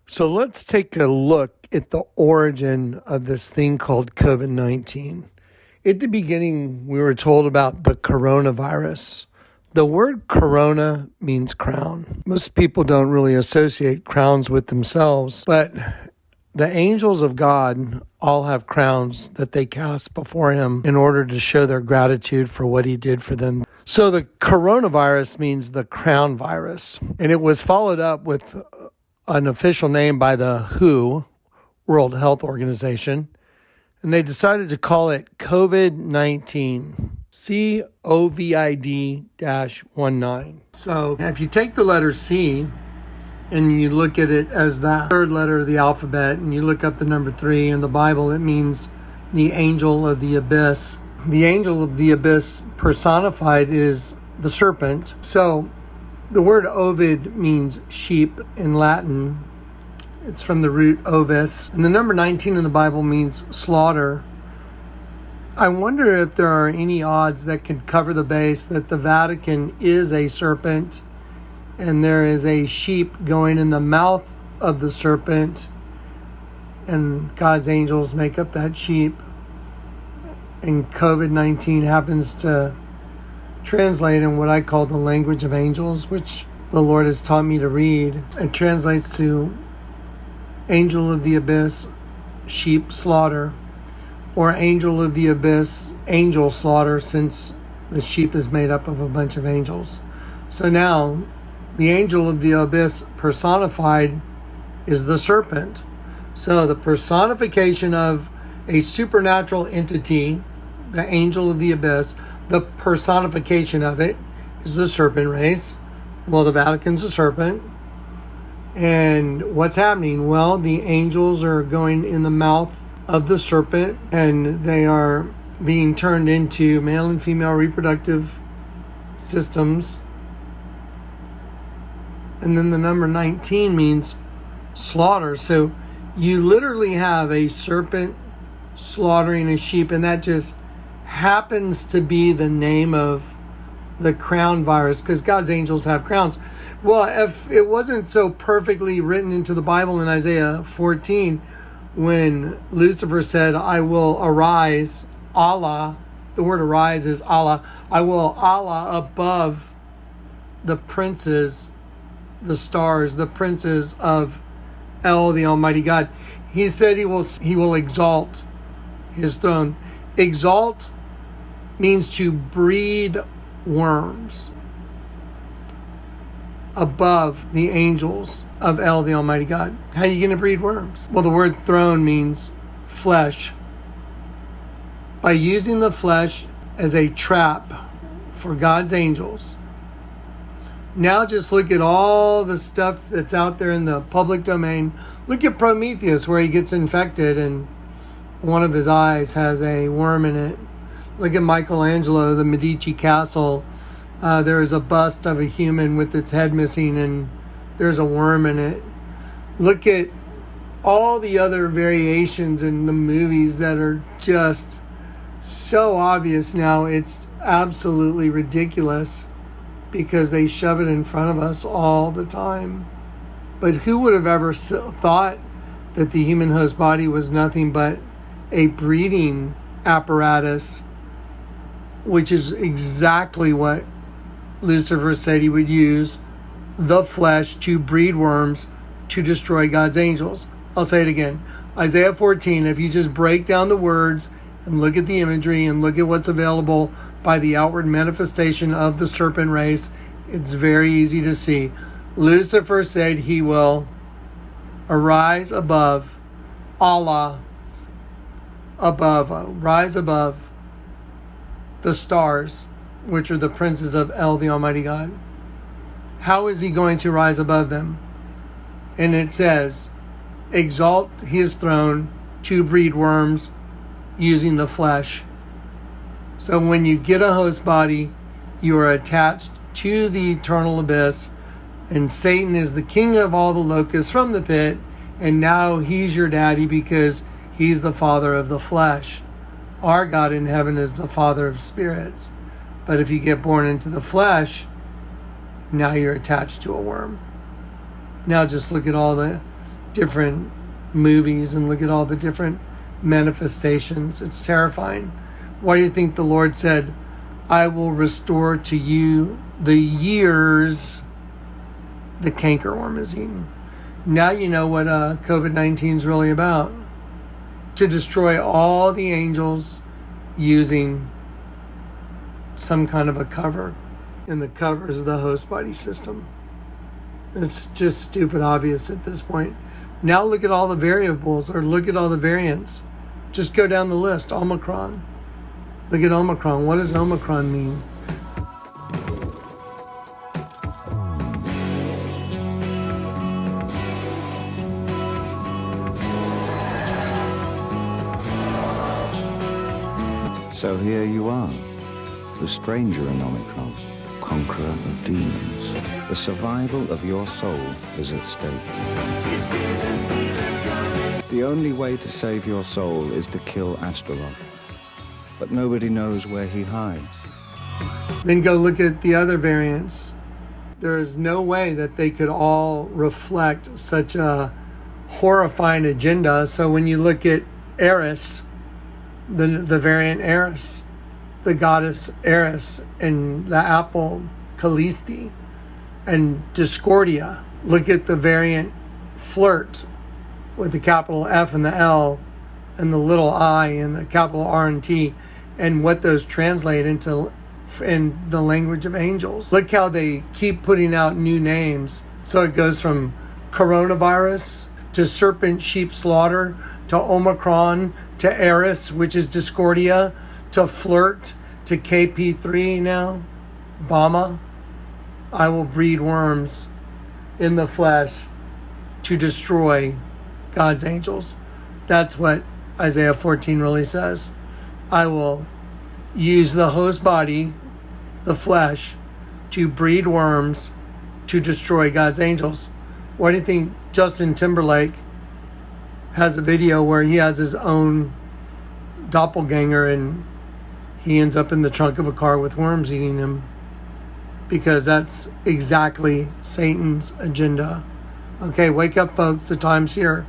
So let's take a look at the origin of this thing called COVID-19. At the beginning, we were told about the coronavirus. The word corona means crown. Most people don't really associate crowns with themselves, but the angels of God all have crowns that they cast before him in order to show their gratitude for what he did for them. So the coronavirus means the crown virus, and it was followed up with an official name by the WHO, World Health Organization, and they decided to call it COVID-19, COVID-19. So if you take the letter C and you look at it as the third letter of the alphabet and you look up the number 3 in the Bible, it means the angel of the abyss. The angel of the abyss personified is the serpent. So the word Ovid means sheep in Latin. It's from the root ovis. And the number 19 in the Bible means slaughter. I wonder if there are any odds that could cover the base that the Vatican is a serpent and there is a sheep going in the mouth of the serpent and God's angels make up that sheep. And COVID-19 happens to translate in what I call the language of angels, which the Lord has taught me to read. It translates to angel of the abyss, sheep slaughter, or angel of the abyss, angel slaughter, since the sheep is made up of a bunch of angels. So now, the angel of the abyss personified is the serpent. So the personification of a supernatural entity, the angel of the abyss, the personification of it is the serpent race. Well, the Vatican's a serpent. And what's happening? Well, the angels are going in the mouth of the serpent and they are being turned into male and female reproductive systems. And then the number 19 means slaughter. So you literally have a serpent slaughtering a sheep, and that just happens to be the name of the crown virus, because God's angels have crowns. Well, if it wasn't so perfectly written into the Bible in Isaiah 14, when Lucifer said, I will arise, Allah, the word arise is Allah, I will Allah above the princes, the stars, the princes of El, the Almighty God. He said he will exalt his throne. Exalt means to breed worms above the angels of El, the Almighty God. How are you going to breed worms? Well, the word throne means flesh. By using the flesh as a trap for God's angels. Now just look at all the stuff that's out there in the public domain. Look at Prometheus, where he gets infected and one of his eyes has a worm in it. Look at Michelangelo, the Medici Castle. There's a bust of a human with its head missing and there's a worm in it. Look at all the other variations in the movies that are just so obvious now. It's absolutely ridiculous because they shove it in front of us all the time. But who would have ever thought that the human host body was nothing but a breeding apparatus, which is exactly what Lucifer said he would use the flesh to breed worms to destroy God's angels. I'll say it again. Isaiah 14, if you just break down the words and look at the imagery and look at what's available by the outward manifestation of the serpent race, it's very easy to see. Lucifer said he will arise above Allah, rise above the stars, which are the princes of El, the Almighty God. How is he going to rise above them? And it says, exalt his throne to breed worms using the flesh. So when you get a host body, you are attached to the eternal abyss, and Satan is the king of all the locusts from the pit, and now he's your daddy because he's the father of the flesh. Our God in heaven is the father of spirits. But if you get born into the flesh, now you're attached to a worm. Now just look at all the different movies and look at all the different manifestations. It's terrifying. Why do you think the Lord said, I will restore to you the years the cankerworm is eaten? Now you know what COVID-19 is really about. To destroy all the angels using some kind of a cover. And the cover is the host body system. It's just stupid obvious at this point. Now look at all the variables, or look at all the variants. Just go down the list. Omicron. Look at Omicron. What does Omicron mean? So here you are, the stranger in Omicron, conqueror of demons. The survival of your soul is at stake. The only way to save your soul is to kill Astaroth. But nobody knows where he hides. Then go look at the other variants. There is no way that they could all reflect such a horrifying agenda. So when you look at Eris, the variant Eris, the goddess Eris, and the apple Callisti, and Discordia. Look at the variant Flirt with the capital F and the L and the little I and the capital R and T, and what those translate into in the language of angels. Look how they keep putting out new names. So it goes from coronavirus to serpent sheep slaughter to Omicron to Eris, which is Discordia, to Flirt to KP3 now, Bama. I will breed worms in the flesh to destroy God's angels. That's what Isaiah 14 really says. I will use the host body, the flesh, to breed worms to destroy God's angels. Why do you think Justin Timberlake has a video where he has his own doppelganger and he ends up in the trunk of a car with worms eating him? Because that's exactly Satan's agenda. Okay, wake up, folks. The time's here.